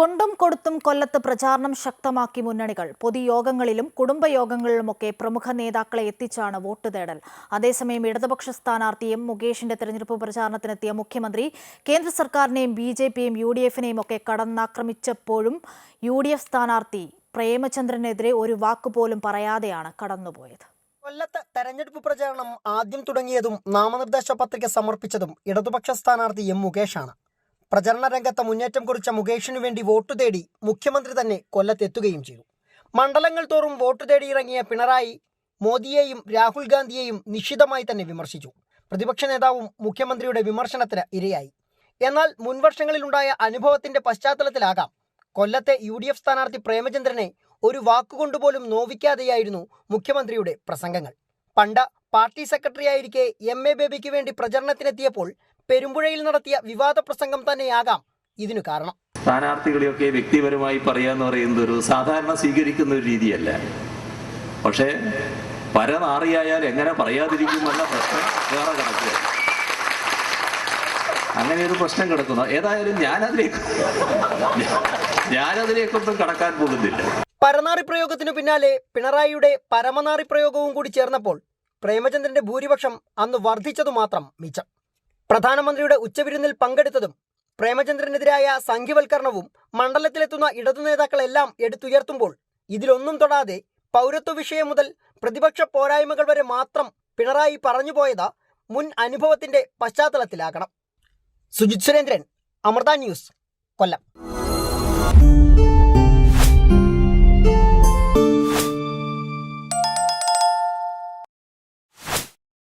കൊണ്ടും കൊടുത്തും കൊല്ലത്ത് പ്രചാരണം ശക്തമാക്കി മുന്നണികൾ. പൊതുയോഗങ്ങളിലും കുടുംബയോഗങ്ങളിലുമൊക്കെ പ്രമുഖ നേതാക്കളെ എത്തിച്ചാണ് വോട്ട് തേടൽ. അതേസമയം ഇടതുപക്ഷ സ്ഥാനാർത്ഥി എം മുകേഷിന്റെ തെരഞ്ഞെടുപ്പ് പ്രചാരണത്തിനെത്തിയ മുഖ്യമന്ത്രി കേന്ദ്ര സർക്കാരിനെയും ബി.ജെ.പിയെയും യു.ഡി.എഫിനെയും ഒക്കെ കടന്നാക്രമിച്ചപ്പോഴും യു.ഡി.എഫ് സ്ഥാനാർത്ഥി പ്രേമചന്ദ്രനെതിരെ ഒരു വാക്കുപോലും പറയാതെയാണ് കടന്നുപോയത്. കൊല്ലത്ത് തെരഞ്ഞെടുപ്പ് പ്രചാരണം ആദ്യം തുടങ്ങിയതും നാമനിർദ്ദേശ പത്രിക സമർപ്പിച്ചതും ഇടതുപക്ഷ സ്ഥാനാർത്ഥി എം മുകേഷാണ്. പ്രചരണ രംഗത്ത് മുന്നേറ്റം കുറിച്ച മുകേഷിനു വേണ്ടി വോട്ട് തേടി മുഖ്യമന്ത്രി തന്നെ കൊല്ലത്തെത്തുകയും ചെയ്തു. മണ്ഡലങ്ങൾ തോറും വോട്ട് തേടിയിറങ്ങിയ പിണറായി മോദിയെയും രാഹുൽ ഗാന്ധിയെയും നിശിതമായി തന്നെ വിമർശിച്ചു. പ്രതിപക്ഷ നേതാവും മുഖ്യമന്ത്രിയുടെ വിമർശനത്തിന് ഇരയായി. എന്നാൽ മുൻവർഷങ്ങളിലുണ്ടായ അനുഭവത്തിന്റെ പശ്ചാത്തലത്തിലാകാം കൊല്ലത്തെ യു.ഡി.എഫ് സ്ഥാനാർത്ഥി പ്രേമചന്ദ്രനെ ഒരു വാക്കുകൊണ്ടുപോലും നോവിക്കാതെയായിരുന്നു മുഖ്യമന്ത്രിയുടെ പ്രസംഗങ്ങൾ. പണ്ട് പാർട്ടി സെക്രട്ടറിയായിരിക്കെ എം.എ. ബേബിക്ക് വേണ്ടി പ്രചരണത്തിനെത്തിയപ്പോൾ പെരുമ്പുഴയിൽ നടത്തിയ വിവാദ പ്രസംഗം തന്നെയാകാം ഇതിനു കാരണം. സ്ഥാനാർത്ഥികളെയൊക്കെ വ്യക്തിപരമായി പറയാന്ന് പറയുന്നത് ഒരു സാധാരണ സ്വീകരിക്കുന്ന ഒരു രീതിയല്ല. പക്ഷേ പരനാറിയായാൽ എങ്ങനെ പറയാതിരിക്കുമെന്ന പ്രശ്നം വേറെ കിടക്കുക. അങ്ങനെ ഒരു പ്രശ്നം കിടക്കുന്നു. ഏതായാലും ഞാനതിലേക്കൊന്നും കടക്കാൻ പോകുന്നില്ല. പരനാറി പ്രയോഗത്തിനു പിന്നാലെ പിണറായിയുടെ പരമനാറി പ്രയോഗവും കൂടി ചേർന്നപ്പോൾ പ്രേമചന്ദ്രന്റെ ഭൂരിപക്ഷം അന്ന് വർദ്ധിച്ചതു മാത്രം മിച്ചം. പ്രധാനമന്ത്രിയുടെ ഉച്ചവിരുന്നിൽ പങ്കെടുത്തതും പ്രേമചന്ദ്രനെതിരായ സംഘ്യവൽക്കരണവും മണ്ഡലത്തിലെത്തുന്ന ഇടതു നേതാക്കളെല്ലാം എടുത്തുയർത്തുമ്പോൾ ഇതിലൊന്നും തൊടാതെ പൗരത്വ വിഷയം മുതൽ പ്രതിപക്ഷ പോരായ്മകൾ വരെ മാത്രം പിണറായി പറഞ്ഞുപോയത് മുൻ അനുഭവത്തിന്റെ പശ്ചാത്തലത്തിലാകണം. സുജിത് സുരേന്ദ്രൻ, അമൃത ന്യൂസ്, കൊല്ലം.